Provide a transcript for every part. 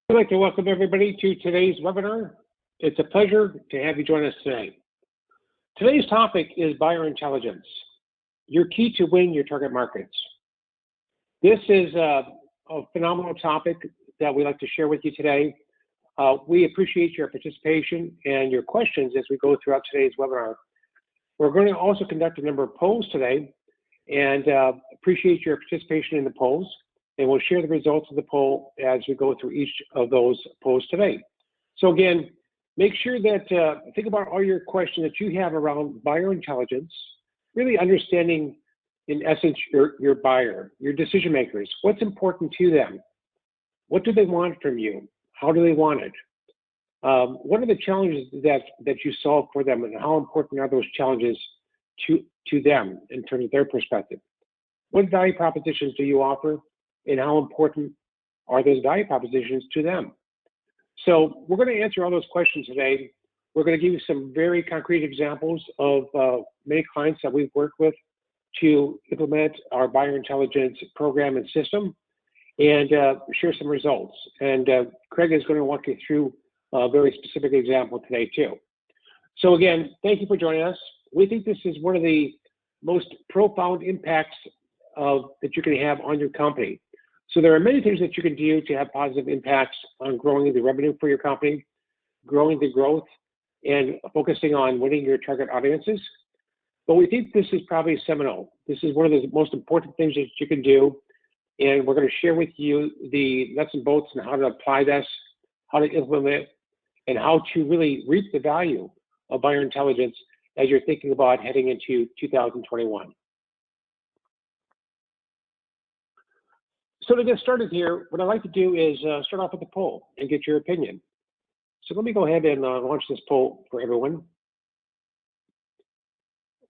I'd like to welcome everybody to today's webinar. It's a pleasure to have you join us today. Today's topic is buyer intelligence, your key to win your target markets. This is a phenomenal topic that we'd like to share with you today. We appreciate your participation and your questions as we go throughout today's webinar. We're going to also conduct a number of polls today and appreciate your participation in the polls. And we'll share the results of the poll as we go through each of those polls today. So again, make sure that think about all your questions that you have around buyer intelligence, really understanding, in essence, your buyer, your decision makers. What's important to them? What do they want from you? How do they want it? What are the challenges that you solve for them, and how important are those challenges to them in terms of their perspective? What value propositions do you offer? And how important are those value propositions to them? So we're going to answer all those questions today. We're going to give you some very concrete examples of many clients that we've worked with to implement our buyer intelligence program and system, and share some results. And Craig is going to walk you through a very specific example today too. So again, thank you for joining us. We think this is one of the most profound impacts that you can have on your company. So there are many things that you can do to have positive impacts on growing the revenue for your company, growing the growth, and focusing on winning your target audiences. But we think this is probably seminal. This is one of the most important things that you can do. And we're going to share with you the nuts and bolts and how to apply this, how to implement it, and how to really reap the value of buyer intelligence as you're thinking about heading into 2021. So to get started here, what I'd like to do is start off with the poll and get your opinion. So let me go ahead and launch this poll for everyone.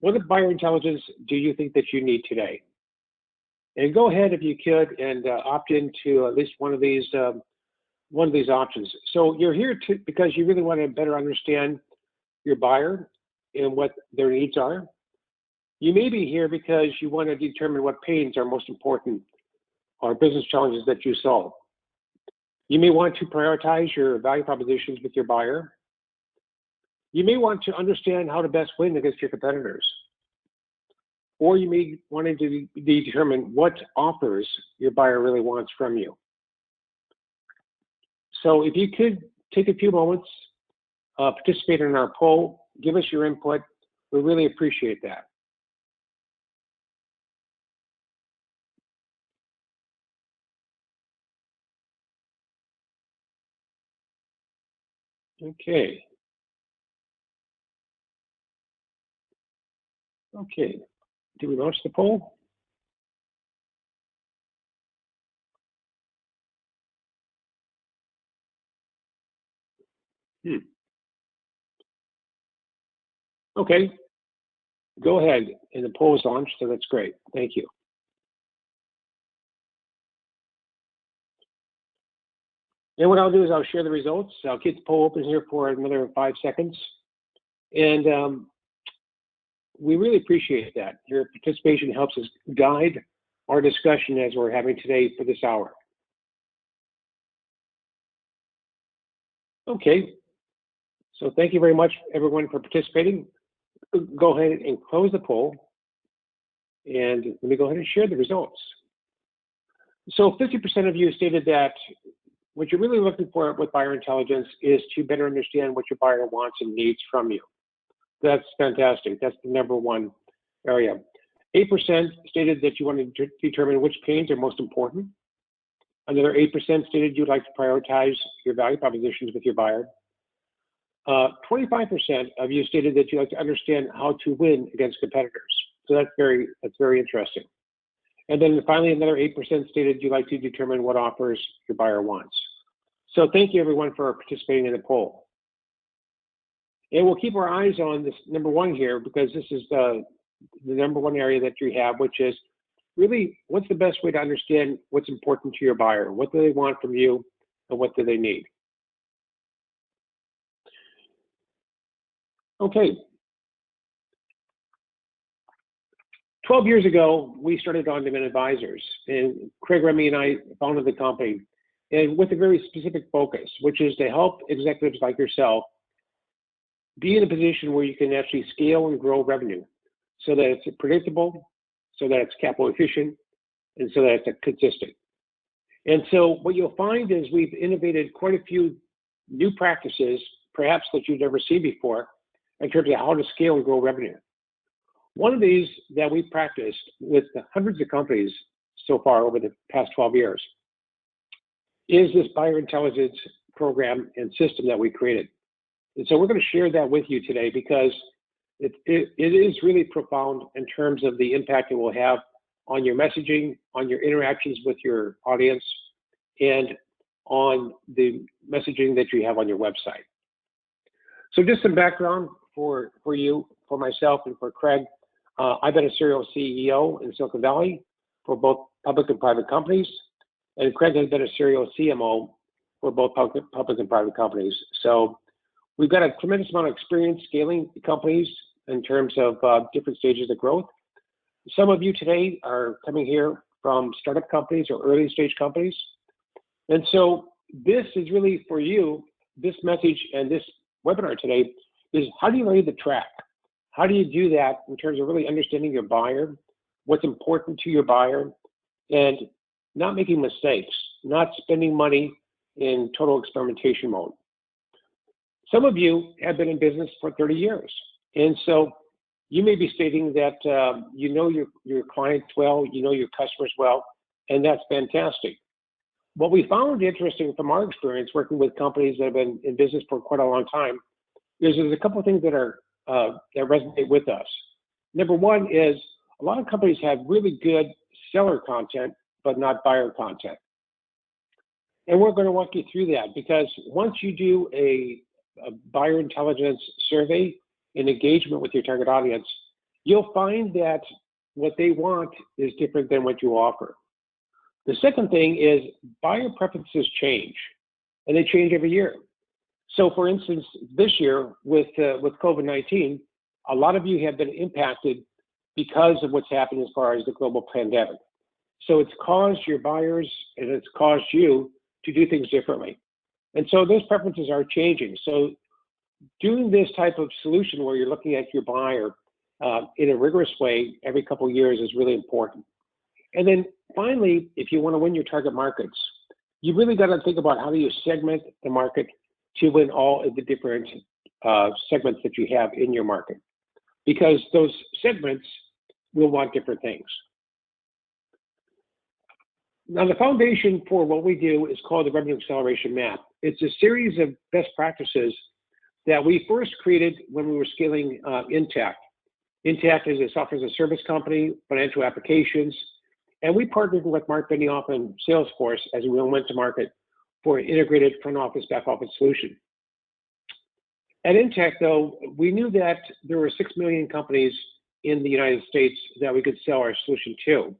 What buyer intelligence do you think that you need today? And go ahead, if you could, and opt into at least one of these options. So you're here because you really want to better understand your buyer and what their needs are. You may be here because you want to determine what pains are most important or business challenges that you solve. You may want to prioritize your value propositions with your buyer. You may want to understand how to best win against your competitors. Or you may want to determine what offers your buyer really wants from you. So if you could take a few moments, participate in our poll, give us your input, we really appreciate that. Okay. Okay. Did we launch the poll? Okay. Go ahead. And the poll is launched, so that's great. Thank you. And what I'll do is I'll share the results. I'll keep the poll open here for another 5 seconds. And we really appreciate that. Your participation helps us guide our discussion as we're having today for this hour. Okay. So thank you very much, everyone, for participating. Go ahead and close the poll. And let me go ahead and share the results. So 50% of you stated that what you're really looking for with buyer intelligence is to better understand what your buyer wants and needs from you. That's fantastic. That's the number one area. 8% stated that you want to determine which pains are most important. Another 8% stated you'd like to prioritize your value propositions with your buyer. 25% of you stated that you like to understand how to win against competitors. So that's very interesting. And then finally, another 8% stated you'd like to determine what offers your buyer wants. So thank you, everyone, for participating in the poll. And we'll keep our eyes on this number one here, because this is the number one area that you have, which is really what's the best way to understand what's important to your buyer? What do they want from you, and what do they need? Okay. 12 years ago, we started On Demand Advisors, and Craig Remy and I founded the company. and with a very specific focus, which is to help executives like yourself be in a position where you can actually scale and grow revenue so that it's predictable, so that it's capital efficient, and so that it's consistent. And so what you'll find is we've innovated quite a few new practices, perhaps that you've never seen before, in terms of how to scale and grow revenue. One of these that we practiced with hundreds of companies so far over the past 12 years is this buyer intelligence program and system that we created. And so we're going to share that with you today because it is really profound in terms of the impact it will have on your messaging, on your interactions with your audience, and on the messaging that you have on your website. So just some background for you, for myself, and for Craig. I've been a serial CEO in Silicon Valley for both public and private companies, and Craig has been a serial CMO for both public and private companies. So we've got a tremendous amount of experience scaling companies in terms of different stages of growth. Some of you today are coming here from startup companies or early stage companies. And so this is really for you, this message and this webinar today is how do you lay the track? How do you do that in terms of really understanding your buyer, what's important to your buyer, and not making mistakes, not spending money in total experimentation mode. Some of you have been in business for 30 years. And so you may be stating that you know your clients well, you know your customers well, and that's fantastic. What we found interesting from our experience working with companies that have been in business for quite a long time is there's a couple of things that are that resonate with us. Number one is a lot of companies have really good seller content, but not buyer content. And we're going to walk you through that because once you do a buyer intelligence survey and engagement with your target audience, you'll find that what they want is different than what you offer. The second thing is buyer preferences change, and they change every year. So for instance, this year with COVID-19, a lot of you have been impacted because of what's happened as far as the global pandemic. So it's caused your buyers and it's caused you to do things differently. And so those preferences are changing. So doing this type of solution where you're looking at your buyer in a rigorous way every couple of years is really important. And then finally, if you want to win your target markets, you really got to think about how do you segment the market to win all of the different segments that you have in your market, because those segments will want different things. Now, the foundation for what we do is called the Revenue Acceleration Map. It's a series of best practices that we first created when we were scaling Intact. Intact is a software as a service company, financial applications, and we partnered with Mark Benioff and Salesforce as we went to market for an integrated front office, back office solution. At Intact, though, we knew that there were 6 million companies in the United States that we could sell our solution to.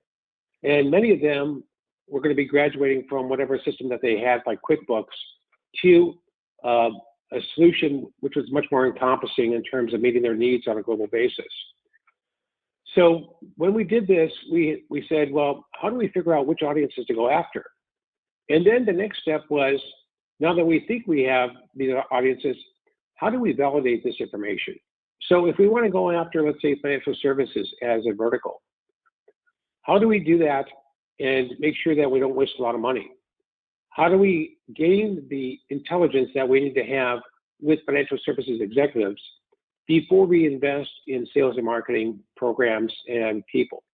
And many of them were going to be graduating from whatever system that they had, like QuickBooks, to a solution which was much more encompassing in terms of meeting their needs on a global basis. So when we did this, we said, well, how do we figure out which audiences to go after? And then the next step was, now that we think we have these audiences, how do we validate this information? So if we want to go after, let's say, financial services as a vertical, how do we do that and make sure that we don't waste a lot of money? How do we gain the intelligence that we need to have with financial services executives before we invest in sales and marketing programs and people?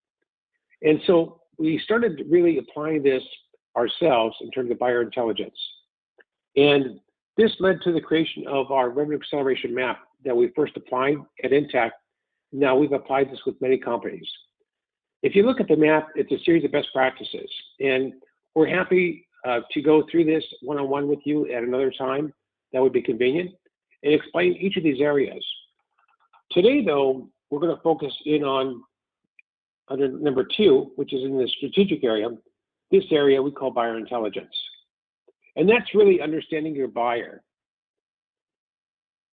And so we started really applying this ourselves in terms of buyer intelligence. And this led to the creation of our Revenue Acceleration Map that we first applied at Intact. Now we've applied this with many companies. If you look at the map, it's a series of best practices. And we're happy to go through this one-on-one with you at another time that would be convenient and explain each of these areas. Today, though, we're going to focus in on under number 2, which is in the strategic area. This area we call buyer intelligence. And that's really understanding your buyer.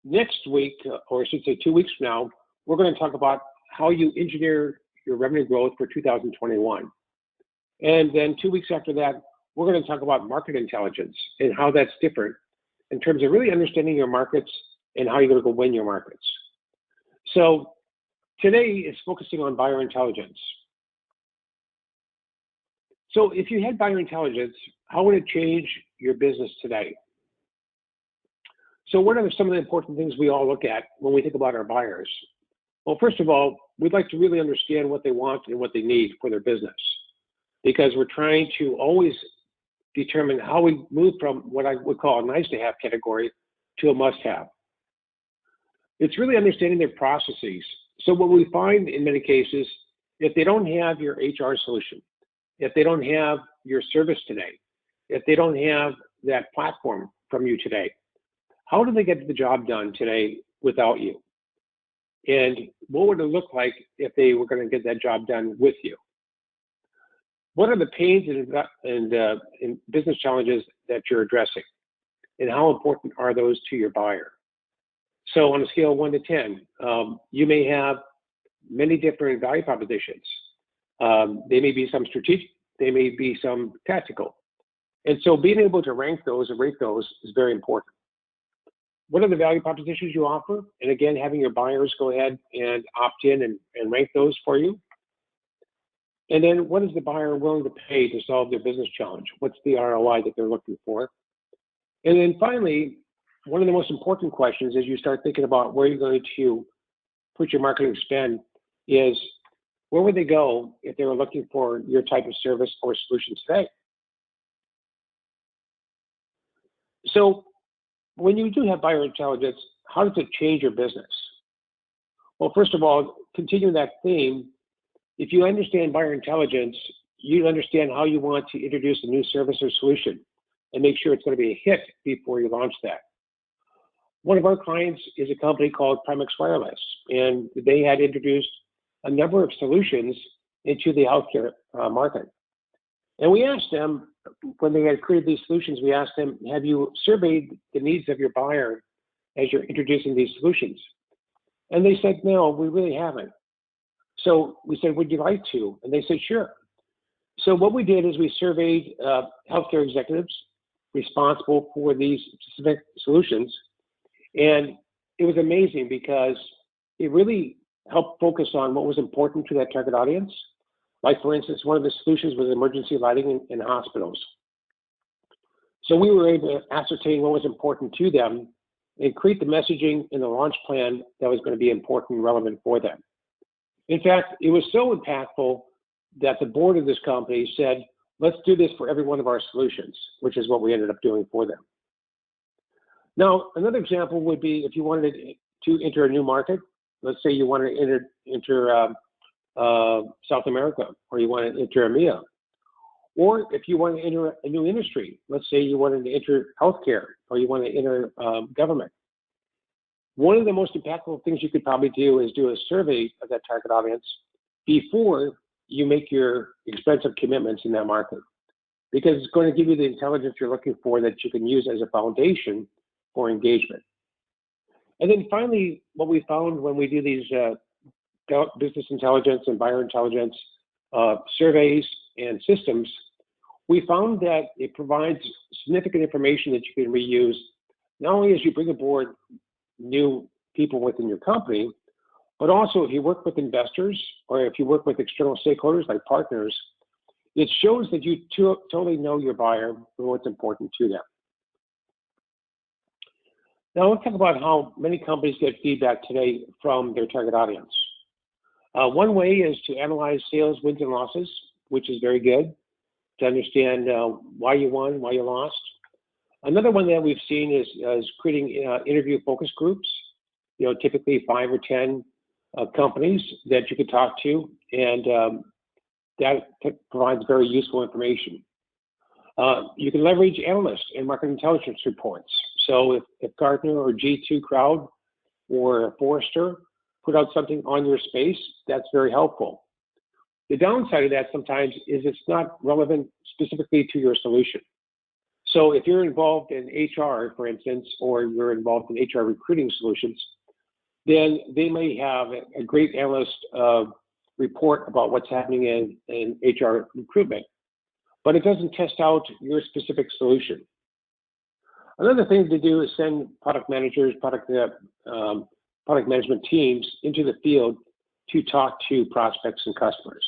Next week, or I should say 2 weeks from now, we're going to talk about how you engineer your revenue growth for 2021. And then 2 weeks after that, we're going to talk about market intelligence and how that's different in terms of really understanding your markets and how you're going to go win your markets. So today is focusing on buyer intelligence. So if you had buyer intelligence, how would it change your business today? So what are some of the important things we all look at when we think about our buyers? Well, first of all, we'd like to really understand what they want and what they need for their business, because we're trying to always determine how we move from what I would call a nice to have category to a must have. It's really understanding their processes. So what we find in many cases, if they don't have your HR solution, if they don't have your service today, if they don't have that platform from you today, how do they get the job done today without you? And what would it look like if they were going to get that job done with you? What are the pains and business challenges that you're addressing? And how important are those to your buyer? So on a scale of 1 to 10, you may have many different value propositions. They may be some strategic, they may be some tactical. And so being able to rank those and rate those is very important. What are the value propositions you offer? And again, having your buyers go ahead and opt in and rank those for you. And then what is the buyer willing to pay to solve their business challenge? What's the ROI that they're looking for? And then finally, one of the most important questions as you start thinking about where you're going to put your marketing spend is, where would they go if they were looking for your type of service or solution today? So when you do have buyer intelligence, how does it change your business? Well, first of all, continuing that theme, if you understand buyer intelligence, you understand how you want to introduce a new service or solution and make sure it's going to be a hit before you launch that. One of our clients is a company called Primex Wireless, and they had introduced a number of solutions into the healthcare market. And we asked them, when they had created these solutions, we asked them, have you surveyed the needs of your buyer as you're introducing these solutions? And they said, no, we really haven't. So we said, would you like to? And they said, sure. So what we did is we surveyed healthcare executives responsible for these specific solutions. And it was amazing because it really helped focus on what was important to that target audience. Like, for instance, one of the solutions was emergency lighting in hospitals. So we were able to ascertain what was important to them and create the messaging and the launch plan that was going to be important and relevant for them. In fact, it was so impactful that the board of this company said, let's do this for every one of our solutions, which is what we ended up doing for them. Now, another example would be if you wanted to enter a new market. Let's say you wanted to enter South America, or you want to enter EMEA. Or if you want to enter a new industry, let's say you wanted to enter healthcare, or you want to enter government. One of the most impactful things you could probably do is do a survey of that target audience before you make your expensive commitments in that market, because it's going to give you the intelligence you're looking for that you can use as a foundation for engagement. And then finally, what we found when we do these business intelligence and buyer intelligence surveys and systems, we found that it provides significant information that you can reuse, not only as you bring aboard new people within your company, but also if you work with investors or if you work with external stakeholders like partners, it shows that you totally know your buyer and what's important to them. Now let's talk about how many companies get feedback today from their target audience. One way is to analyze sales wins and losses, which is very good to understand why you won, why you lost. Another one that we've seen is creating interview focus groups, typically 5 or 10 companies that you could talk to, and that provides very useful information. You can leverage analysts and market intelligence reports. So if Gartner or G2 Crowd or Forrester put out something on your space, that's very helpful. The downside of that sometimes is it's not relevant specifically to your solution. So if you're involved in HR, for instance, or you're involved in HR recruiting solutions, then they may have a great analyst report about what's happening in HR recruitment. but it doesn't test out your specific solution. Another thing to do is send product managers, product management teams into the field to talk to prospects and customers.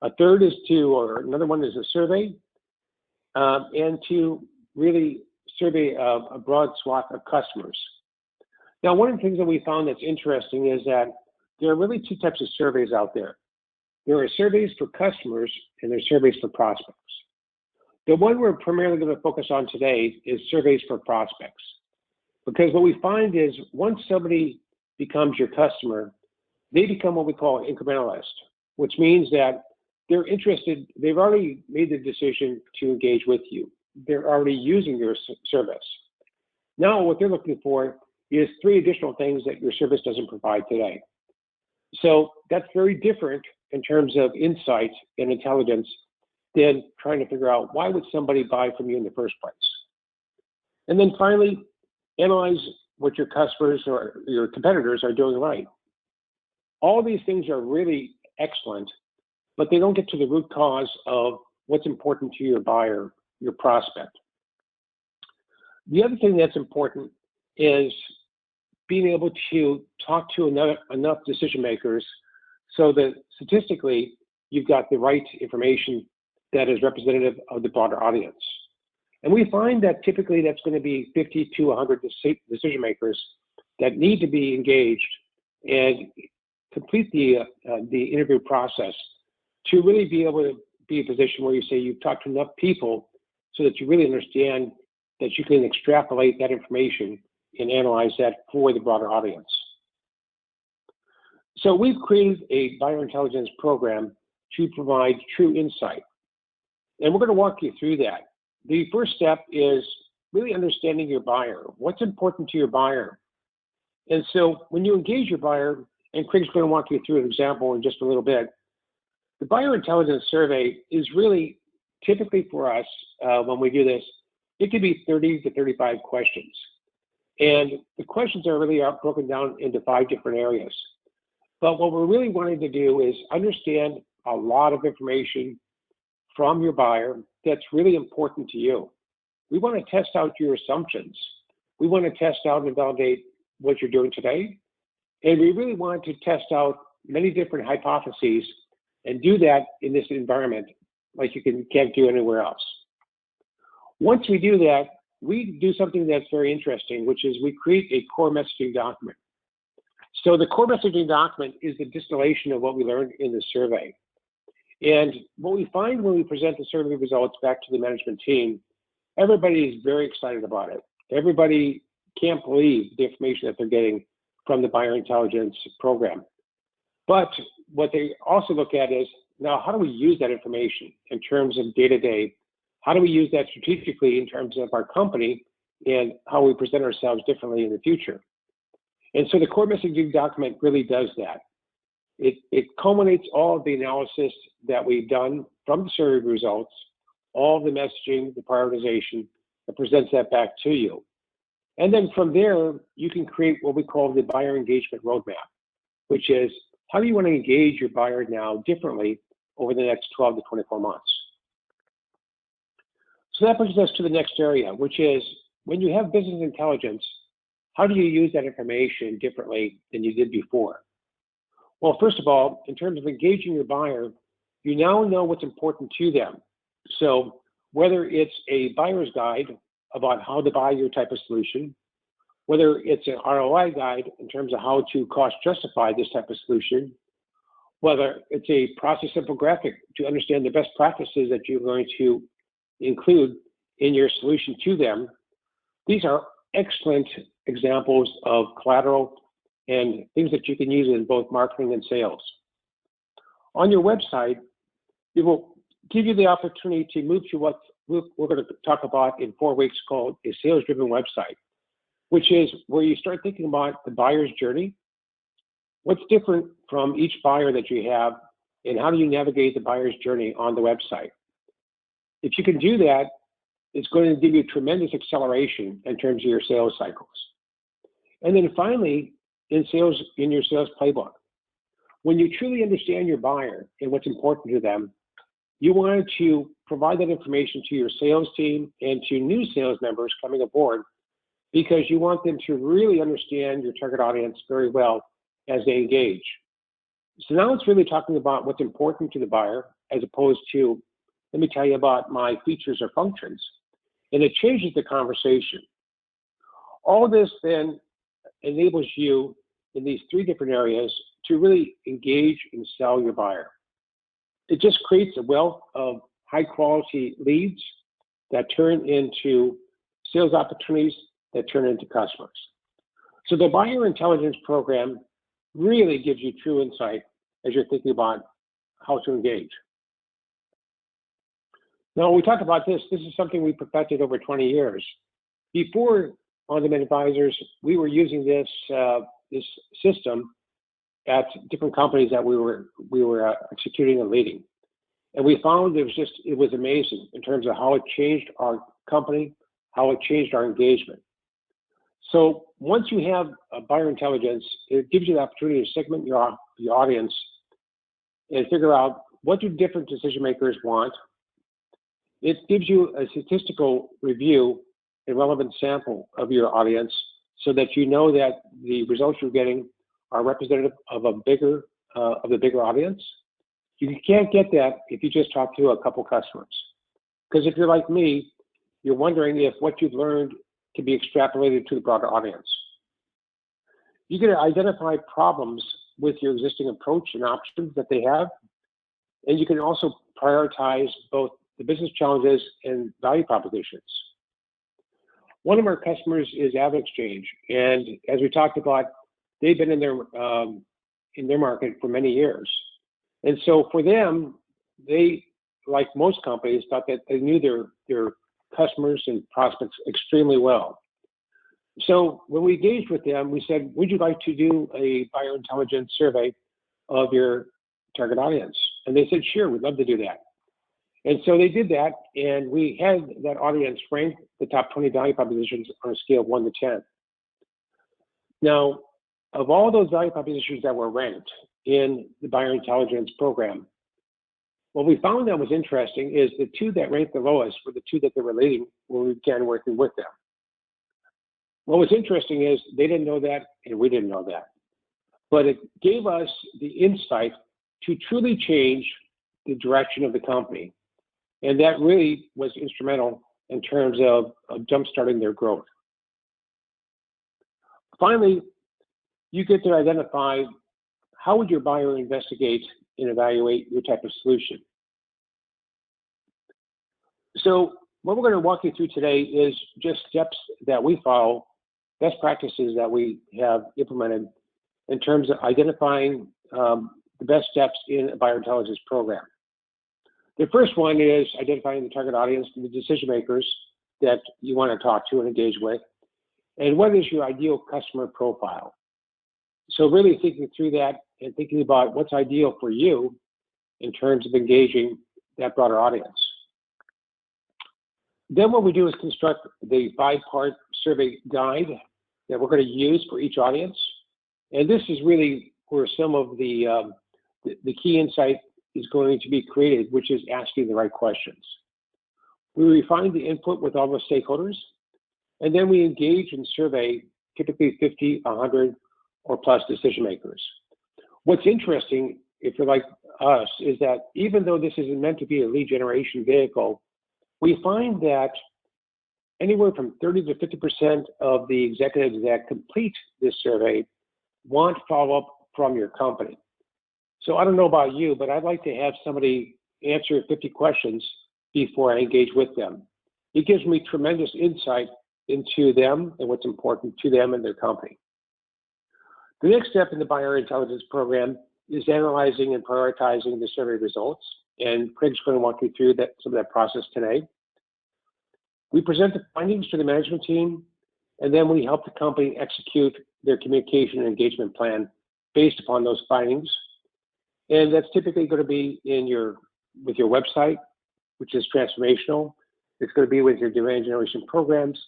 Another one is a survey, and to really survey a broad swath of customers. Now, one of the things that we found that's interesting is that there are really two types of surveys out there. There are surveys for customers and there are surveys for prospects. The one we're primarily going to focus on today is surveys for prospects. Because what we find is once somebody becomes your customer, they become what we call incrementalist, which means that they're interested, they've already made the decision to engage with you. They're already using your service. Now what they're looking for is 3 additional things that your service doesn't provide today. So that's very different in terms of insight and intelligence than trying to figure out why would somebody buy from you in the first place. And then finally, analyze what your customers or your competitors are doing right. All these things are really excellent, but they don't get to the root cause of what's important to your buyer, your prospect. The other thing that's important is being able to talk to enough decision makers so that statistically you've got the right information that is representative of the broader audience. And we find that typically that's going to be 50 to 100 decision makers that need to be engaged and complete the interview process to really be able to be in a position where you say you've talked to enough people so that you really understand that you can extrapolate that information and analyze that for the broader audience. So we've created a buyer intelligence program to provide true insight. And we're going to walk you through that. The first step is really understanding your buyer. What's important to your buyer? And so when you engage your buyer, and Craig's going to walk you through an example in just a little bit, the buyer intelligence survey is really typically for us, when we do this, it could be 30 to 35 questions. And the questions are really broken down into 5 different areas. But what we're really wanting to do is understand a lot of information from your buyer that's really important to you. We want to test out your assumptions. We want to test out and validate what you're doing today. And we really want to test out many different hypotheses and do that in this environment like you can't do anywhere else. Once we do that, we do something that's very interesting, which is we create a core messaging document. So the core messaging document is the distillation of what we learned in the survey. And what we find when we present the survey results back to the management team, everybody is very excited about it. Everybody can't believe the information that they're getting from the buyer intelligence program. But what they also look at is, now how do we use that information in terms of day-to-day? How do we use that strategically in terms of our company and how we present ourselves differently in the future? And so the core messaging document really does that. It culminates all of the analysis that we've done from the survey results, all of the messaging, the prioritization, and presents that back to you. And then from there, you can create what we call the buyer engagement roadmap, which is how do you want to engage your buyer now differently over the next 12 to 24 months. So that brings us to the next area, which is when you have business intelligence, how do you use that information differently than you did before? Well, first of all, in terms of engaging your buyer, you now know what's important to them. So whether it's a buyer's guide about how to buy your type of solution, whether it's an ROI guide in terms of how to cost justify this type of solution, whether it's a process infographic to understand the best practices that you're going to include in your solution to them, these are excellent examples of collateral and things that you can use in both marketing and sales. On your website, it will give you the opportunity to move to what we're going to talk about in 4 weeks called a sales-driven website, which is where you start thinking about the buyer's journey. What's different from each buyer that you have, and how do you navigate the buyer's journey on the website? If you can do that, it's going to give you tremendous acceleration in terms of your sales cycles. And then finally, in your sales playbook, when you truly understand your buyer and what's important to them, you want to provide that information to your sales team and to new sales members coming aboard, because you want them to really understand your target audience very well as they engage. So now it's really talking about what's important to the buyer, as opposed to, let me tell you about my features or functions. And it changes the conversation. All of this then enables you in these three different areas to really engage and sell your buyer. It just creates a wealth of high quality leads that turn into sales opportunities that turn into customers. So the buyer intelligence program really gives you true insight as you're thinking about how to engage. Now, when we talk about this is something we perfected over 20 years. Before On-Demand Advisors, we were using this system at different companies that we were executing and leading. And we found it was amazing in terms of how it changed our company, how it changed our engagement. So once you have a buyer intelligence, it gives you the opportunity to segment your audience and figure out what do different decision makers want. It gives you a statistical review, a relevant sample of your audience, so that you know that the results you're getting are representative of the bigger audience. You can't get that if you just talk to a couple customers. Because if you're like me, you're wondering if what you've learned can be extrapolated to the broader audience. You can identify problems with your existing approach and options that they have, and you can also prioritize both the business challenges and value propositions. One of our customers is AvidXchange, and as we talked about, they've been in their market for many years. And so for them, they, like most companies, thought that they knew their customers and prospects extremely well. So when we engaged with them, we said, would you like to do a buyer intelligence survey of your target audience? And they said, sure, we'd love to do that. And so they did that, and we had that audience rank the top 20 value propositions on a scale of 1 to 10. Now, of all those value propositions that were ranked in the buyer intelligence program, what we found that was interesting is the two that ranked the lowest were the two that they were leading when we began working with them. What was interesting is they didn't know that, and we didn't know that. But it gave us the insight to truly change the direction of the company. And that really was instrumental in terms of jump-starting their growth. Finally, you get to identify how would your buyer investigate and evaluate your type of solution. So what we're going to walk you through today is just steps that we follow, best practices that we have implemented in terms of identifying the best steps in a buyer intelligence program. The first one is identifying the target audience and the decision makers that you want to talk to and engage with, and what is your ideal customer profile. So really thinking through that and thinking about what's ideal for you in terms of engaging that broader audience. Then what we do is construct the 5-part survey guide that we're going to use for each audience. And this is really where some of the key insight is going to be created, which is asking the right questions. We refine the input with all the stakeholders, and then we engage and survey typically 50, 100, or plus decision makers. What's interesting, if you're like us, is that even though this isn't meant to be a lead generation vehicle, we find that anywhere from 30 to 50% of the executives that complete this survey want follow-up from your company. So I don't know about you, but I'd like to have somebody answer 50 questions before I engage with them. It gives me tremendous insight into them and what's important to them and their company. The next step in the buyer intelligence program is analyzing and prioritizing the survey results, and Craig's going to walk you through some of that process today. We present the findings to the management team, and then we help the company execute their communication and engagement plan based upon those findings. And that's typically going to be with your website, which is transformational. It's going to be with your demand generation programs,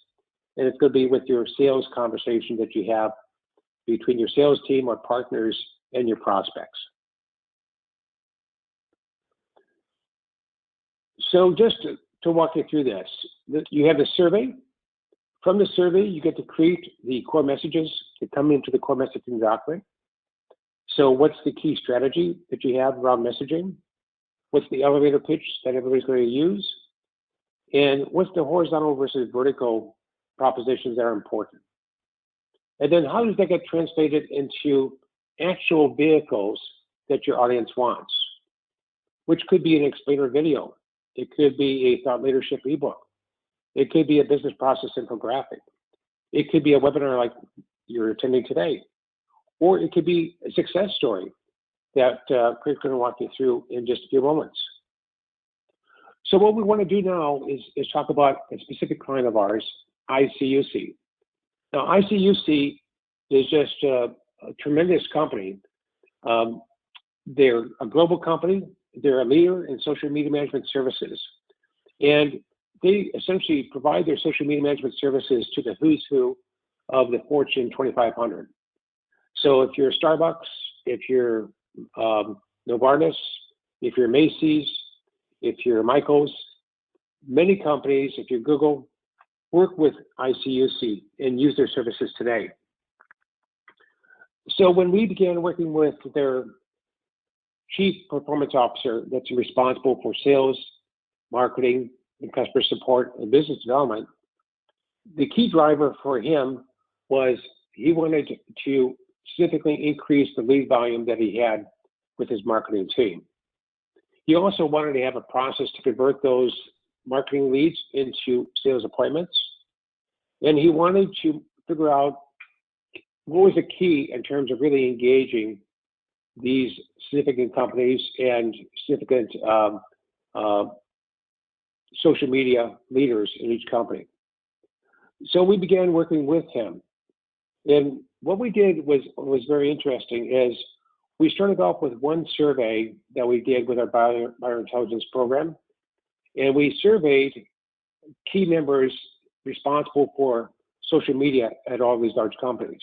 and it's going to be with your sales conversation that you have between your sales team or partners and your prospects. So just to walk you through this, you have the survey. From the survey, you get to create the core messages that come into the core messaging document. So what's the key strategy that you have around messaging? What's the elevator pitch that everybody's going to use? And what's the horizontal versus vertical propositions that are important? And then how does that get translated into actual vehicles that your audience wants? Which could be an explainer video. It could be a thought leadership ebook. It could be a business process infographic. It could be a webinar like you're attending today. Or it could be a success story that Craig's going to walk you through in just a few moments. So what we want to do now is talk about a specific client of ours, ICUC. Now, ICUC is just a tremendous company. They're a global company. They're a leader in social media management services. And they essentially provide their social media management services to the who's who of the Fortune 2500. So if you're Starbucks, if you're Novartis, if you're Macy's, if you're Michaels, many companies, if you're Google, work with ICUC and use their services today. So when we began working with their chief performance officer that's responsible for sales, marketing, and customer support and business development, the key driver for him was he wanted to significantly increase the lead volume that he had with his marketing team. He also wanted to have a process to convert those marketing leads into sales appointments. And he wanted to figure out what was the key in terms of really engaging these significant companies and significant social media leaders in each company. So we began working with him. And what we did was very interesting is we started off with one survey that we did with our buyer intelligence program. And we surveyed key members responsible for social media at all these large companies.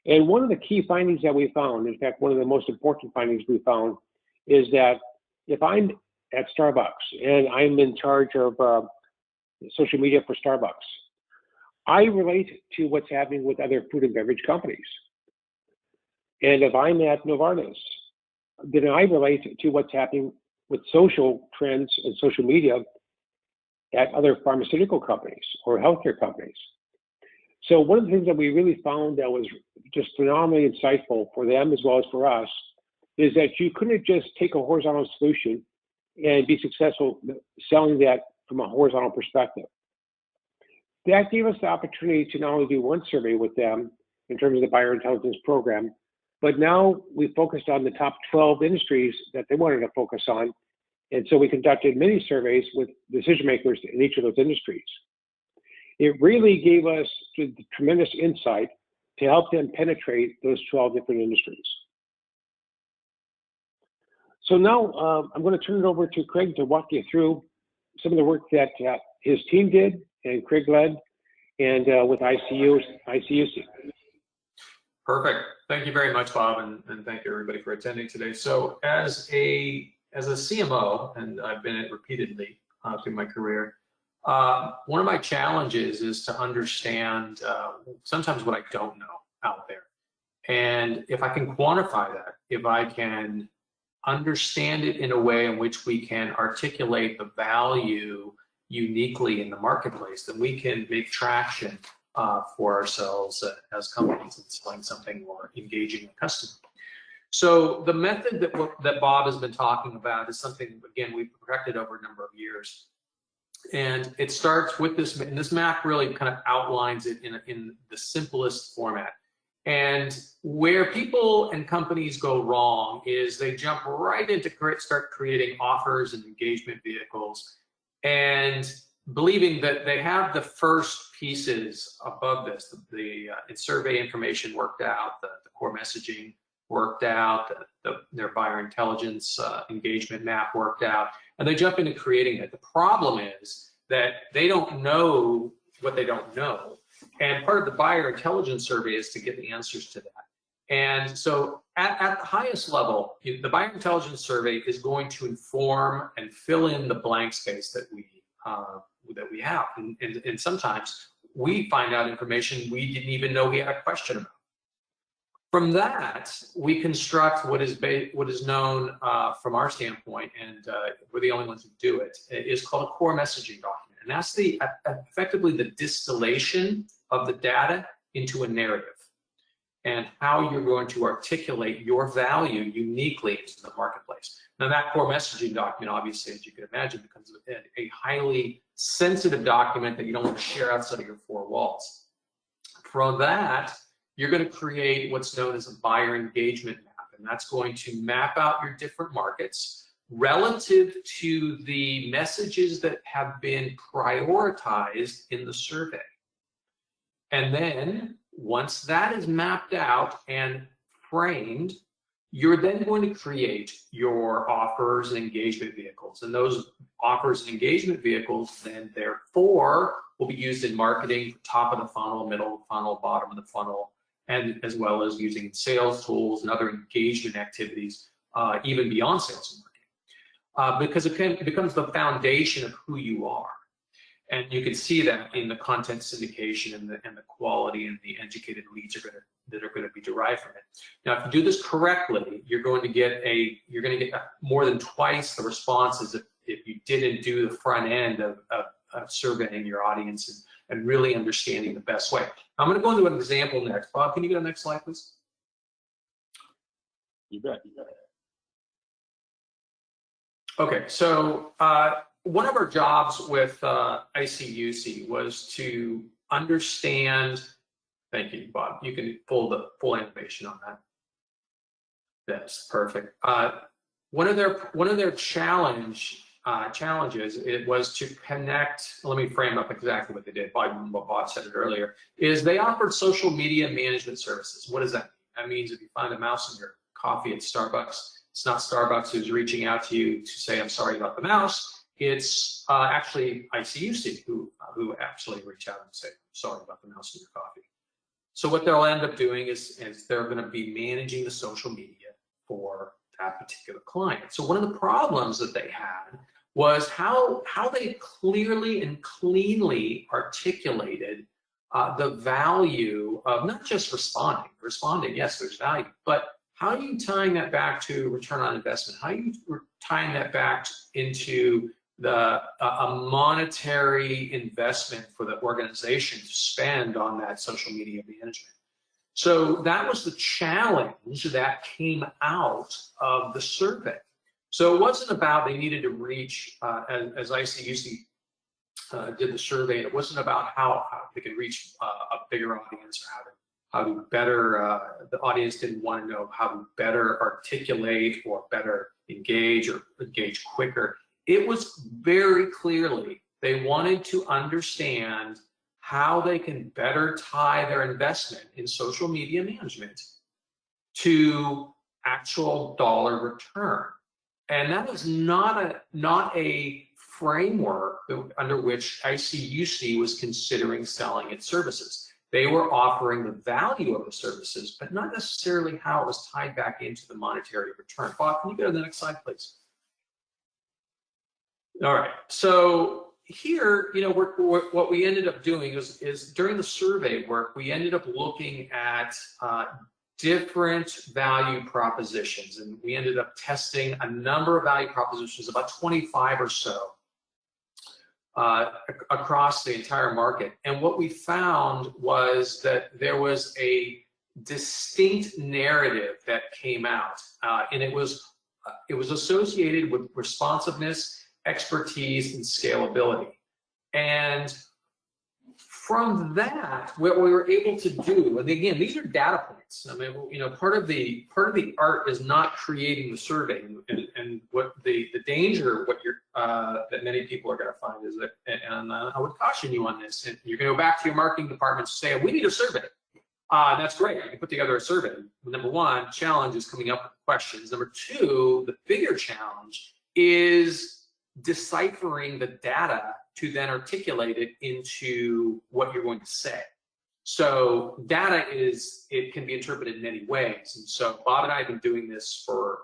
And one of the key findings that we found, in fact, one of the most important findings we found, is that if I'm at Starbucks and I'm in charge of social media for Starbucks, I relate to what's happening with other food and beverage companies. And if I'm at Novartis, then I relate to what's happening with social trends and social media at other pharmaceutical companies or healthcare companies. So one of the things that we really found that was just phenomenally insightful for them as well as for us is that you couldn't just take a horizontal solution and be successful selling that from a horizontal perspective. That gave us the opportunity to not only do one survey with them in terms of the buyer intelligence program, but now we focused on the top 12 industries that they wanted to focus on. And so we conducted many surveys with decision makers in each of those industries. It really gave us tremendous insight to help them penetrate those 12 different industries. So now I'm going to turn it over to Craig to walk you through some of the work that his team did and Craig led and with ICUC. Perfect. Thank you very much, Bob, and thank you everybody for attending today. So as a CMO, and I've been it repeatedly through my career, one of my challenges is to understand sometimes what I don't know out there. And if I can quantify that, if I can understand it in a way in which we can articulate the value uniquely in the marketplace, then we can make traction for ourselves as companies in selling something or engaging a customer. So the method that Bob has been talking about is something, again, we've perfected over a number of years. And it starts with this, and this map really kind of outlines it in the simplest format. And where people and companies go wrong is they jump right into start creating offers and engagement vehicles and believing that they have the first pieces above this, the survey information worked out, the core messaging worked out, their buyer intelligence engagement map worked out, and they jump into creating it. The problem is that they don't know what they don't know. And part of the buyer intelligence survey is to get the answers to that. And so at the highest level, the buyer intelligence survey is going to inform and fill in the blank space that we have. And sometimes we find out information we didn't even know we had a question about. From that, we construct what is known from our standpoint, and we're the only ones who do it, is called a core messaging document. And that's effectively the distillation of the data into a narrative and how you're going to articulate your value uniquely into the marketplace. Now, that core messaging document, obviously, as you can imagine, becomes a highly sensitive document that you don't want to share outside of your four walls. From that, you're going to create what's known as a buyer engagement map, and that's going to map out your different markets relative to the messages that have been prioritized in the survey. And then, once that is mapped out and framed, you're then going to create your offers and engagement vehicles. And those offers and engagement vehicles then, therefore, will be used in marketing, top of the funnel, middle of the funnel, bottom of the funnel, and as well as using sales tools and other engagement activities, even beyond sales and marketing, because it becomes the foundation of who you are. And you can see that in the content syndication and the quality and the educated leads that are going to be derived from it. Now, if you do this correctly, you're going to get more than twice the responses if you didn't do the front end of surveying your audience and really understanding the best way. I'm going to go into an example next. Bob, can you go to the next slide, please? You bet. Okay, so one of our jobs with ICUC was to understand. Thank you, Bob. You can pull the full animation on that. That's perfect. One of their challenges it was to connect. Let me frame up exactly what they did. Bob said it earlier. Is they offered social media management services. What does that mean? That means if you find a mouse in your coffee at Starbucks, it's not Starbucks who's reaching out to you to say, I'm sorry about the mouse. It's actually ICUC who actually reach out and say, sorry about the mouse in your coffee. So what they'll end up doing is they're going to be managing the social media for that particular client. So one of the problems that they had was how they clearly and cleanly articulated the value of not just responding. Responding, yes, there's value, but how are you tying that back to return on investment? How are you tying that back into a monetary investment for the organization to spend on that social media management? So that was the challenge that came out of the survey. So it wasn't about they needed to reach, as ICUC did the survey, it wasn't about how they could reach a bigger audience or how to better, the audience didn't want to know how to better articulate or better engage or engage quicker. It was very clearly, they wanted to understand how they can better tie their investment in social media management to actual dollar return. And that is not a framework under which ICUC was considering selling its services. They were offering the value of the services, but not necessarily how it was tied back into the monetary return. Bob, can you go to the next slide, please? All right, so here, what we ended up doing is during the survey work, we ended up looking at different value propositions, and we ended up testing a number of value propositions, about 25 or so, across the entire market. And what we found was that there was a distinct narrative that came out, and it was associated with responsiveness, expertise, and scalability. And from that, what we were able to do, and again, these are data points. I mean, part of the art is not creating the survey, and what the danger, that many people are going to find is that, and I would caution you on this. And you're going to go back to your marketing department and say, we need a survey. That's great. You can put together a survey. Number one, challenge is coming up with questions. Number two, the bigger challenge is deciphering the data to then articulate it into what you're going to say. So data it can be interpreted in many ways. And so Bob and I have been doing this for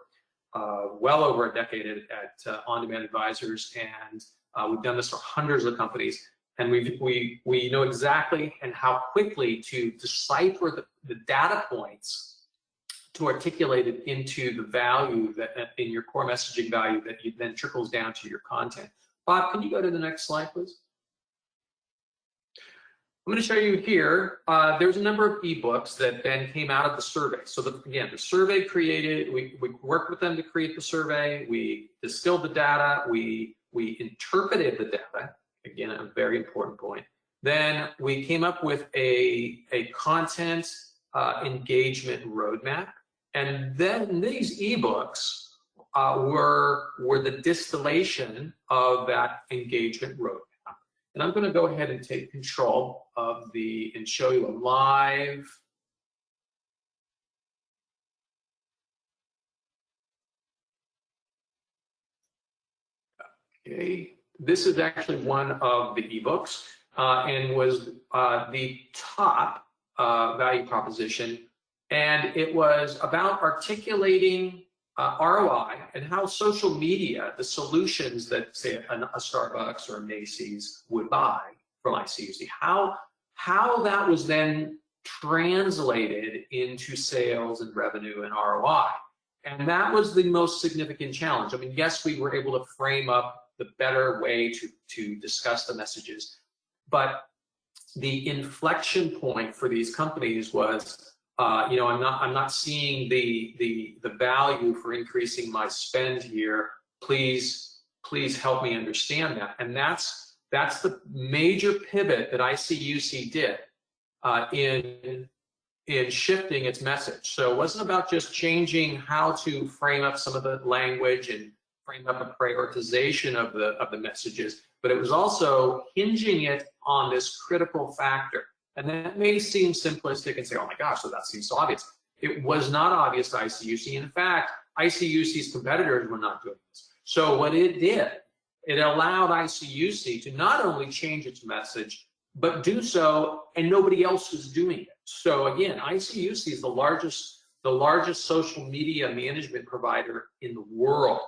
well over a decade at On-Demand Advisors, and we've done this for hundreds of companies. And we know exactly and how quickly to decipher the data points to articulate it into the value that in your core messaging value that then trickles down to your content. Bob, can you go to the next slide, please? I'm going to show you here, there's a number of ebooks that then came out of the survey. So again, the survey created, we worked with them to create the survey, we distilled the data, we interpreted the data, again, a very important point. Then we came up with a content engagement roadmap. And then these ebooks were the distillation of that engagement roadmap. And I'm going to go ahead and take control of and show you a live. Okay, this is actually one of the ebooks and was the top value proposition. And it was about articulating ROI and how social media, the solutions that say a Starbucks or a Macy's would buy from ICUC, how that was then translated into sales and revenue and ROI. And that was the most significant challenge. I mean, yes, we were able to frame up the better way to discuss the messages, but the inflection point for these companies was, you know, I'm not seeing the value for increasing my spend here. Please help me understand that. And that's the major pivot that ICUC did in shifting its message. So it wasn't about just changing how to frame up some of the language and frame up a prioritization of the messages, but it was also hinging it on this critical factor. And that may seem simplistic and say, oh my gosh, so that seems so obvious. It was not obvious to ICUC. In fact, ICUC's competitors were not doing this. So what it did, it allowed ICUC to not only change its message, but do so, and nobody else was doing it. So again, ICUC is the largest social media management provider in the world.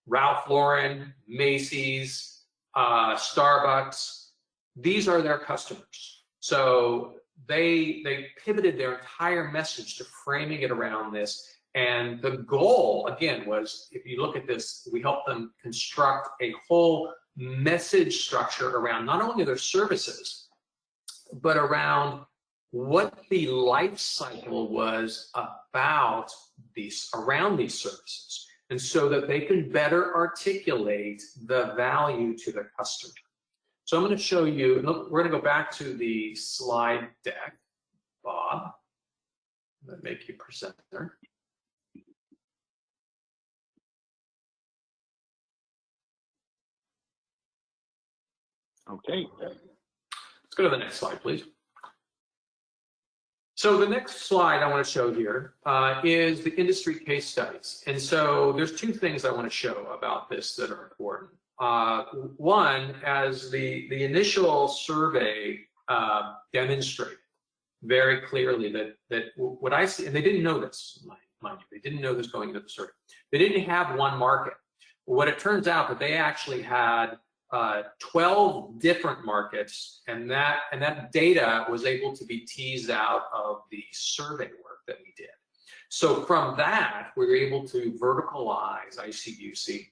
Ralph Lauren, Macy's, Starbucks, these are their customers. So they pivoted their entire message to framing it around this. And the goal, again, was, if you look at this, we helped them construct a whole message structure around not only their services, but around what the life cycle was about around these services. And so that they can better articulate the value to the customer. So I'm going to show you, we're going to go back to the slide deck, Bob. I'm going to make you presenter. Okay. Let's go to the next slide, please. So the next slide I want to show here is the industry case studies. And so there's two things I want to show about this that are important. One, as the initial survey demonstrated very clearly that what I see, and they didn't know this, mind you, they didn't know this going into the survey. They didn't have one market. What it turns out that they actually had 12 different markets, and that data was able to be teased out of the survey work that we did. So from that, we were able to verticalize ICUC.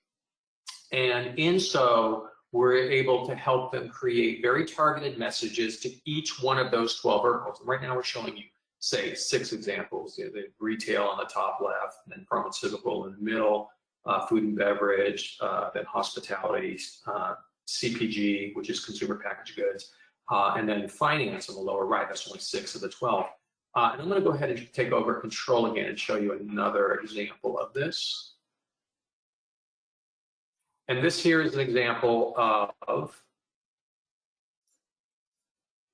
And in so, we're able to help them create very targeted messages to each one of those 12 verticals. And right now, we're showing you, say, 6 examples. You know, the retail on the top left, and then pharmaceutical in the middle, food and beverage, then hospitality, CPG, which is consumer packaged goods, and then finance on the lower right. That's only 6 of the 12. And I'm going to go ahead and take over control again and show you another example of this. And this here is an example of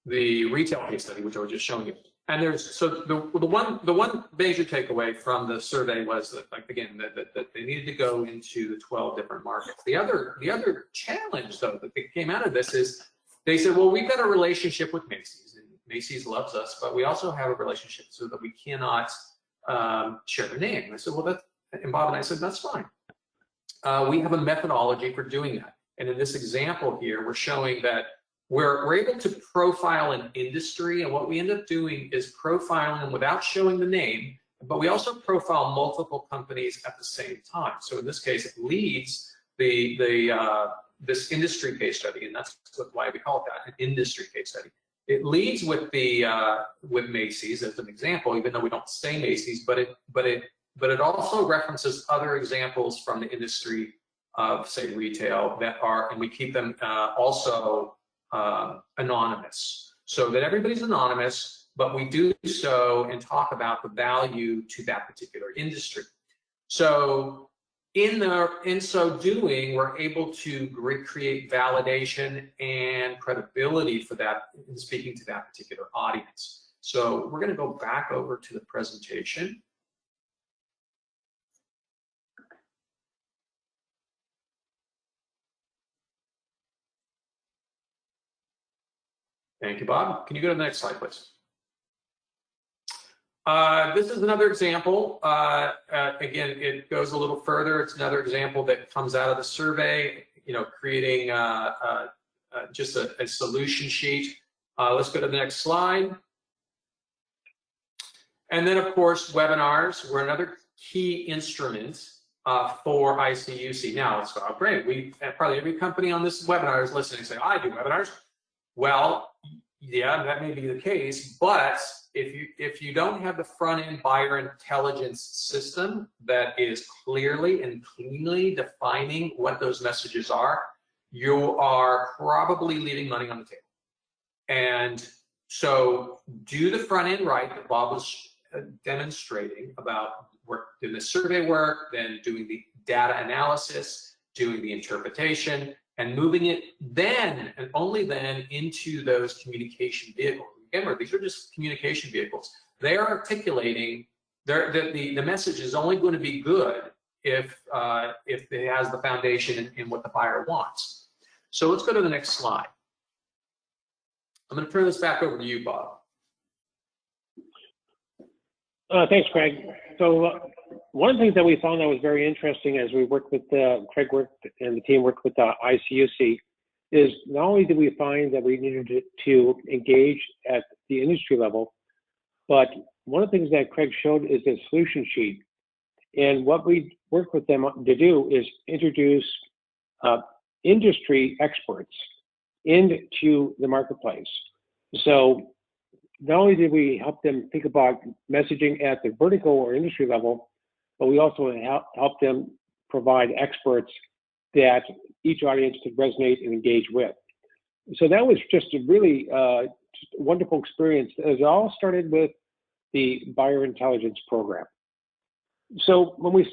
the retail case study, which I was just showing you. And there's, so the one major takeaway from the survey was that, like, again, that they needed to go into the 12 different markets. The other challenge, though, that came out of this is they said, well, we've got a relationship with Macy's, and Macy's loves us, but we also have a relationship so that we cannot share their name. And I said, well, and Bob and I said, that's fine. We have a methodology for doing that. And in this example here, we're showing that we're able to profile an industry, and what we end up doing is profiling them without showing the name, but we also profile multiple companies at the same time. So in this case, it leads this industry case study, and that's why we call it that, an industry case study. It leads with with Macy's as an example, even though we don't say Macy's, but it also references other examples from the industry of, say, retail that are, and we keep them also anonymous, so that everybody's anonymous, but we do so and talk about the value to that particular industry. So in so doing, we're able to create validation and credibility for that in speaking to that particular audience. So we're going to go back over to the presentation. Thank you, Bob. Can you go to the next slide, please? This is another example. Again, it goes a little further. It's another example that comes out of the survey, creating just a solution sheet. Let's go to the next slide. And then, of course, webinars were another key instrument for ICUC. Now, it's great. Probably every company on this webinar is listening and saying, I do webinars. Well, yeah, that may be the case, but if you don't have the front-end buyer intelligence system that is clearly and cleanly defining what those messages are, you are probably leaving money on the table. And so do the front-end right that Bob was demonstrating about doing the survey work, then doing the data analysis, doing the interpretation, and moving it then and only then into those communication vehicles. Remember, these are just communication vehicles. They are articulating, the message is only going to be good if it has the foundation in what the buyer wants. So let's go to the next slide. I'm going to turn this back over to you, Bob. Thanks, Craig. So one of the things that we found that was very interesting as we worked with Craig worked and the team worked with ICUC is not only did we find that we needed to engage at the industry level, but one of the things that Craig showed is a solution sheet. And what we worked with them to do is introduce industry experts into the marketplace. So not only did we help them think about messaging at the vertical or industry level, but we also helped them provide experts that each audience could resonate and engage with. So that was just a really just a wonderful experience. It all started with the buyer intelligence program. So when we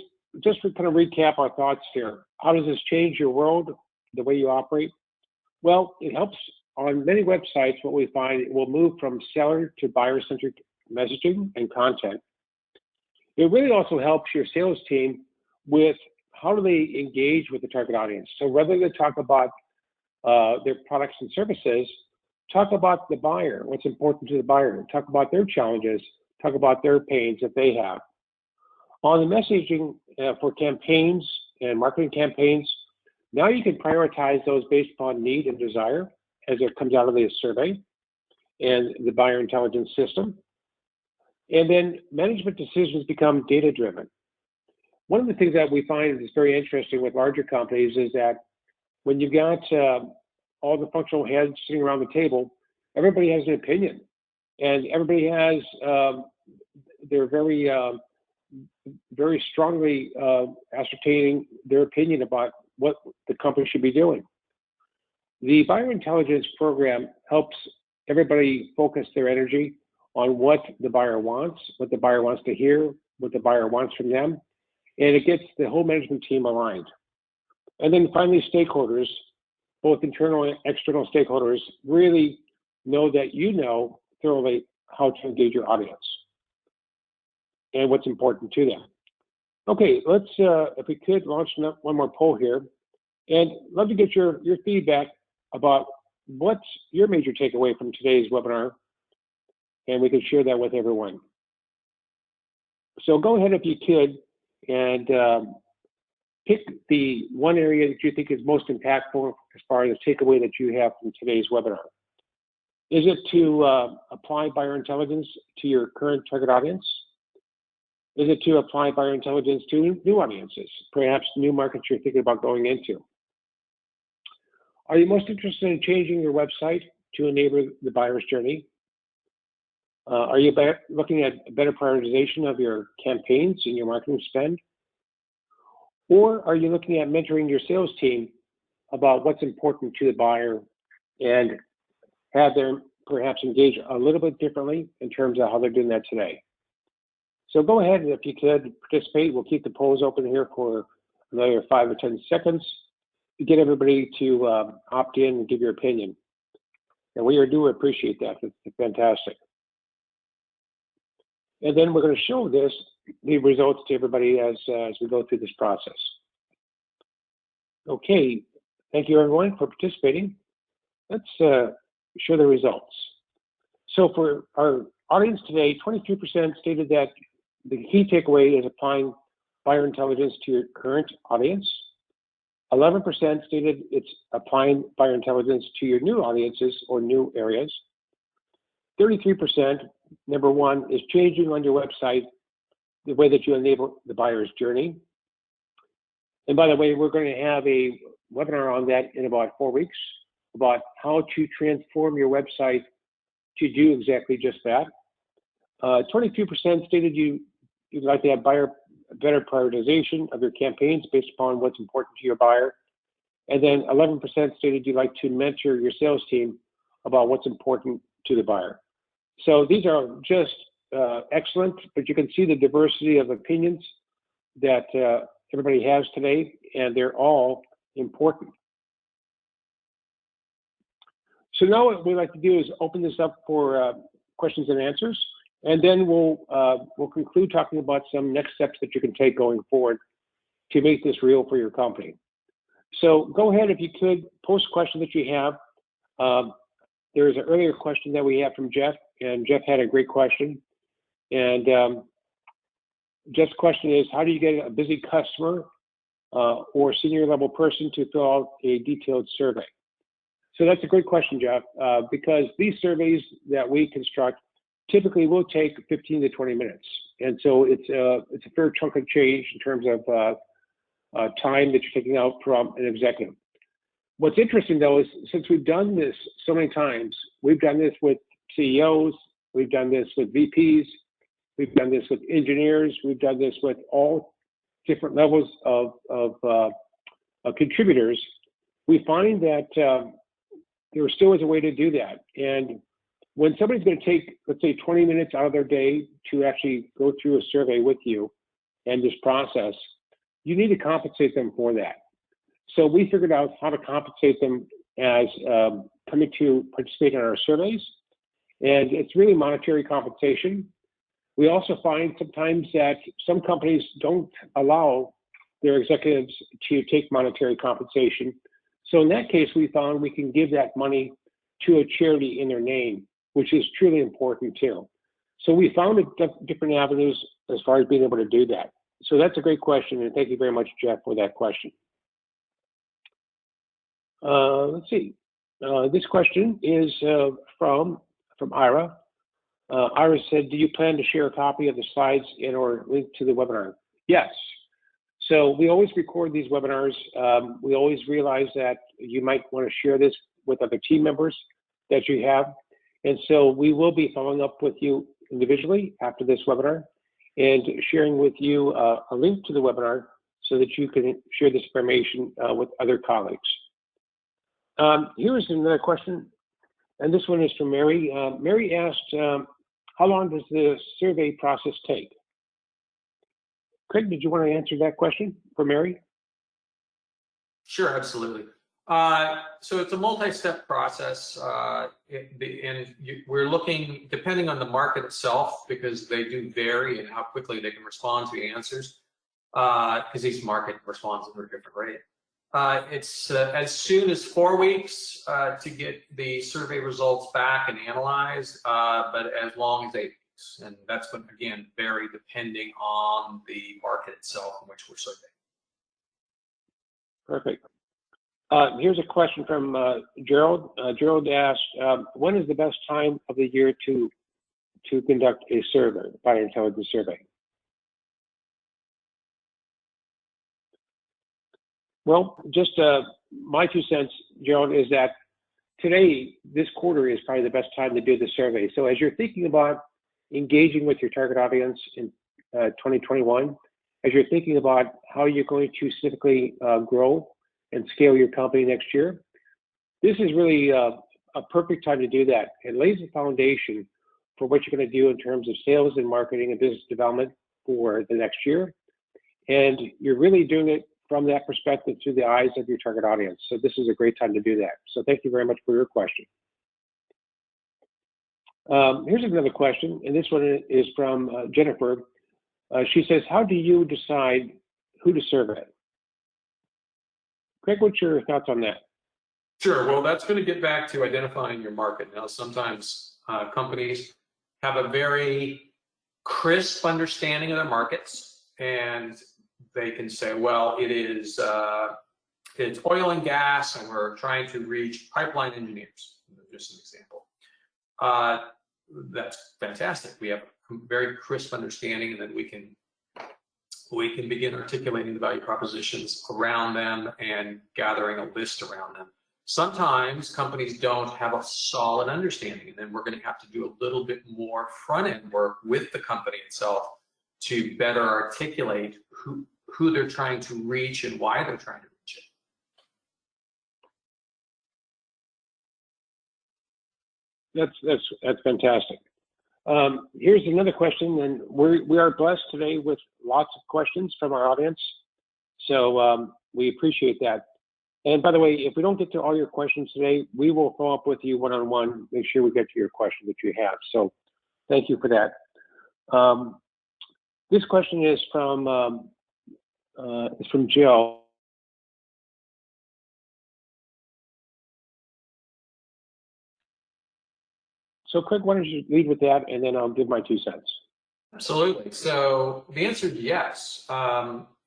just to kind of recap our thoughts here, how does this change your world, the way you operate? Well, it helps on many websites. What we find, it will move from seller to buyer-centric messaging and content. It really also helps your sales team with how do they engage with the target audience. So whether they talk about their products and services, talk about the buyer, what's important to the buyer, talk about their challenges, talk about their pains that they have. On the messaging for campaigns and marketing campaigns, now you can prioritize those based upon need and desire as it comes out of the survey and the buyer intelligence system. And then management decisions become data-driven. One of the things that we find is very interesting with larger companies is that when you've got all the functional heads sitting around the table, everybody has an opinion, and everybody has, they're very, very strongly ascertaining their opinion about what the company should be doing. The buyer intelligence program helps everybody focus their energy on what the buyer wants to hear, what the buyer wants from them, and it gets the whole management team aligned. And then finally, stakeholders, both internal and external stakeholders, really know that you know thoroughly how to engage your audience and what's important to them. Okay, let's, if we could, launch one more poll here. And love to get your feedback about what's your major takeaway from today's webinar. and we can share that with everyone. So go ahead if you could and pick the one area that you think is most impactful as far as the takeaway that you have from today's webinar. Is it to apply buyer intelligence to your current target audience? Is it to apply buyer intelligence to new audiences, perhaps new markets you're thinking about going into? Are you most interested in changing your website to enable the buyer's journey? Are you looking at better prioritization of your campaigns and your marketing spend? Or are you looking at mentoring your sales team about what's important to the buyer and have them perhaps engage a little bit differently in terms of how they're doing that today? So go ahead and if you could participate, we'll keep the polls open here for another 5 or 10 seconds to get everybody to opt in and give your opinion. And we do appreciate that. It's fantastic. And then we're going to show the results to everybody as we go through this process. Okay, thank you everyone for participating. Let's show the results. So for our audience today, 23% stated that the key takeaway is applying buyer intelligence to your current audience. 11% stated it's applying buyer intelligence to your new audiences or new areas. 33%, number one, is changing on your website the way that you enable the buyer's journey. And by the way, we're going to have a webinar on that in about 4 weeks about how to transform your website to do exactly just that. 22% stated you'd like to have better prioritization of your campaigns based upon what's important to your buyer. And then 11% stated you'd like to mentor your sales team about what's important to the buyer. So these are just excellent, but you can see the diversity of opinions that everybody has today, and they're all important. So now what we'd like to do is open this up for questions and answers, and then we'll conclude talking about some next steps that you can take going forward to make this real for your company. So go ahead if you could post a question that you have. There is an earlier question that we have from Jeff, and Jeff had a great question. And Jeff's question is, how do you get a busy customer or senior level person to fill out a detailed survey? So that's a great question, Jeff, because these surveys that we construct typically will take 15 to 20 minutes. And so it's a fair chunk of change in terms of time that you're taking out from an executive. What's interesting though is since we've done this so many times, we've done this with CEOs, we've done this with VPs, we've done this with engineers, we've done this with all different levels of contributors, we find that there still is a way to do that. And when somebody's going to take, let's say, 20 minutes out of their day to actually go through a survey with you and this process, you need to compensate them for that. So we figured out how to compensate them as coming to participate in our surveys. And it's really monetary compensation. We also find sometimes that some companies don't allow their executives to take monetary compensation. So in that case, we found we can give that money to a charity in their name, which is truly important too. So we found different avenues as far as being able to do that. So that's a great question, and thank you very much, Jeff, for that question. Let's see. This question is from Ira. Ira said, do you plan to share a copy of the slides and or link to the webinar? Yes. So we always record these webinars. We always realize that you might want to share this with other team members that you have. And so we will be following up with you individually after this webinar and sharing with you a link to the webinar so that you can share this information with other colleagues. Here's another question, and this one is from Mary. Mary asked, how long does the survey process take? Craig, did you want to answer that question for Mary? Sure, absolutely. So it's a multi-step process, we're looking, depending on the market itself, because they do vary and how quickly they can respond to the answers, because each market responds at a different rate. It's as soon as 4 weeks to get the survey results back and analyzed, but as long as 8 weeks. And that's going to, again, vary depending on the market itself in which we're surveying. Perfect. Here's a question from Gerald. Gerald asked, when is the best time of the year to conduct a survey, buyer intelligence survey? Well, just my 2 cents, Gerald, is that today, this quarter is probably the best time to do the survey. So as you're thinking about engaging with your target audience in 2021, as you're thinking about how you're going to significantly grow and scale your company next year, this is really a perfect time to do that. It lays the foundation for what you're going to do in terms of sales and marketing and business development for the next year. And you're really doing it from that perspective through the eyes of your target audience. So this is a great time to do that. So thank you very much for your question. Here's another question, and this one is from Jennifer. She says, how do you decide who to survey? Craig, what's your thoughts on that? Sure. Well, that's going to get back to identifying your market. Now, sometimes companies have a very crisp understanding of their markets, and they can say, well, it's oil and gas, and we're trying to reach pipeline engineers, just an example. That's fantastic. We have a very crisp understanding, and then we can begin articulating the value propositions around them and gathering a list around them. Sometimes companies don't have a solid understanding, and then we're going to have to do a little bit more front-end work with the company itself to better articulate who they're trying to reach and why they're trying to reach it. That's fantastic. Here's another question, and we are blessed today with lots of questions from our audience, so we appreciate that. And by the way, if we don't get to all your questions today, we will follow up with you one-on-one, make sure we get to your question that you have. So thank you for that. This question is from Jill. So Craig, why don't you lead with that, and then I'll give my 2 cents. Absolutely. So the answer is yes.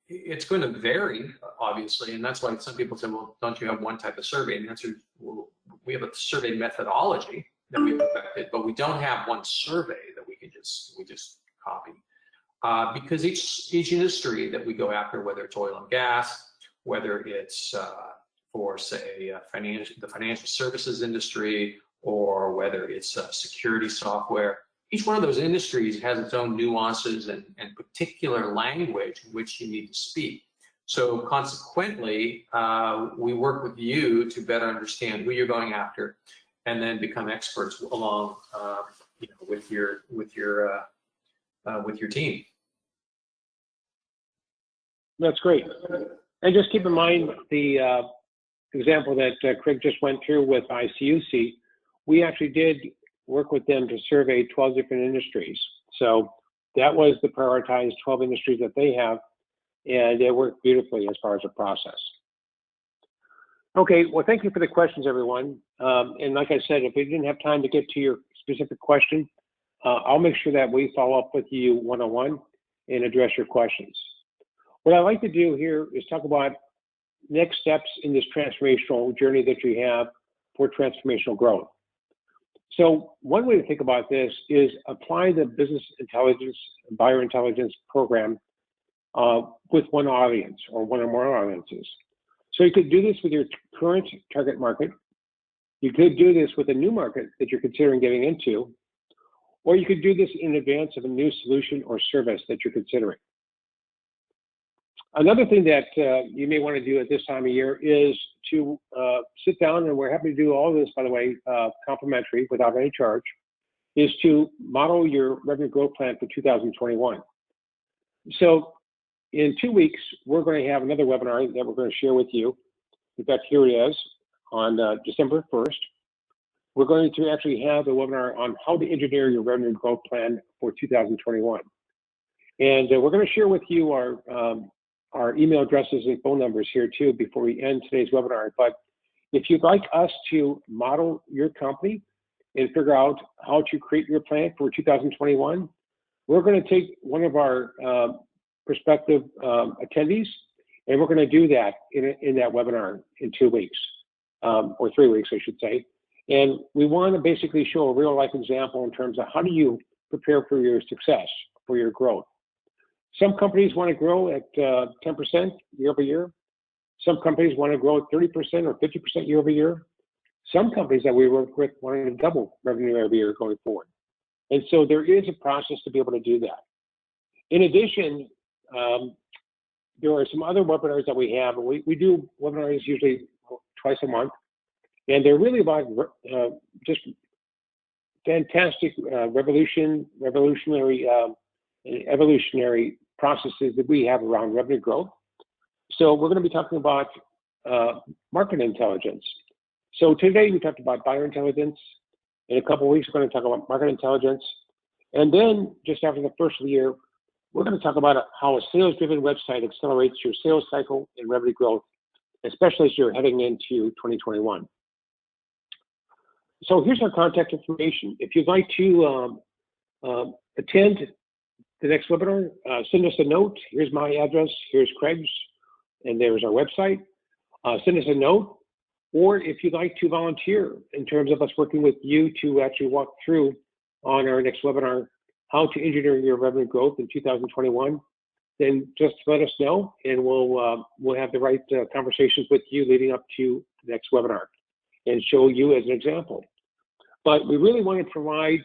It's going to vary, obviously, and that's why some people say, well, don't you have one type of survey? And the answer is, well, we have a survey methodology that we've perfected, but we don't have one survey that we just copy. Because each industry that we go after, whether it's oil and gas, whether it's for, say, the financial services industry, or whether it's security software, each one of those industries has its own nuances and particular language in which you need to speak. So consequently, we work with you to better understand who you're going after, and then become experts along, with your team. That's great. And just keep in mind the example that Craig just went through with ICUC. We actually did work with them to survey 12 different industries. So that was the prioritized 12 industries that they have, and it worked beautifully as far as the process. Okay, well, thank you for the questions, everyone. And like I said, if we didn't have time to get to your specific question, I'll make sure that we follow up with you one-on-one and address your questions. What I'd like to do here is talk about next steps in this transformational journey that you have for transformational growth. So one way to think about this is apply the business intelligence, buyer intelligence program with one audience or one or more audiences. So you could do this with your current target market. You could do this with a new market that you're considering getting into, or you could do this in advance of a new solution or service that you're considering. Another thing that you may want to do at this time of year is to sit down, and we're happy to do all of this, by the way, complimentary without any charge, is to model your revenue growth plan for 2021. So in 2 weeks, we're going to have another webinar that we're going to share with you. In fact, here it is on December 1st. We're going to actually have a webinar on how to engineer your revenue growth plan for 2021. And we're going to share with you our our email addresses and phone numbers here too before we end today's webinar. But if you'd like us to model your company and figure out how to create your plan for 2021, we're going to take one of our prospective attendees, and we're going to do that in that webinar in 2 weeks, or 3 weeks, I should say. And we want to basically show a real life example in terms of how do you prepare for your success, for your growth. Some companies want to grow at 10% year over year. Some companies want to grow at 30% or 50% year over year. Some companies that we work with want to double revenue every year going forward. And so there is a process to be able to do that. In addition, there are some other webinars that we have. We do webinars usually twice a month, and they're really about just fantastic revolutionary and evolutionary processes that we have around revenue growth. So we're going to be talking about market intelligence. So today we talked about buyer intelligence. In a couple of weeks, we're going to talk about market intelligence. And then just after the first of the year, we're going to talk about how a sales-driven website accelerates your sales cycle and revenue growth, especially as you're heading into 2021. So here's our contact information. If you'd like to attend the next webinar, send us a note. Here's my address, here's Craig's, and there's our website. Send us a note, or if you'd like to volunteer in terms of us working with you to actually walk through on our next webinar how to engineer your revenue growth in 2021, then just let us know, and we'll have the right conversations with you leading up to the next webinar and show you as an example. But we really want to provide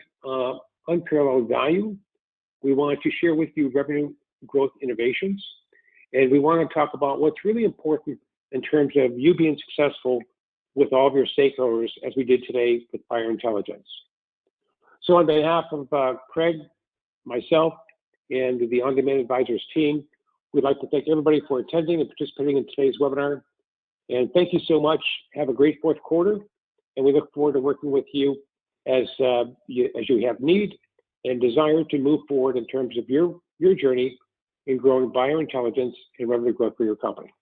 unparalleled value. We want to share with you revenue growth innovations, and we want to talk about what's really important in terms of you being successful with all of your stakeholders, as we did today with buyer intelligence. So on behalf of Craig, myself, and the On Demand Advisors team, we'd like to thank everybody for attending and participating in today's webinar. And thank you so much. Have a great fourth quarter, and we look forward to working with you as you have need and desire to move forward in terms of your journey in growing buyer intelligence and revenue growth for your company.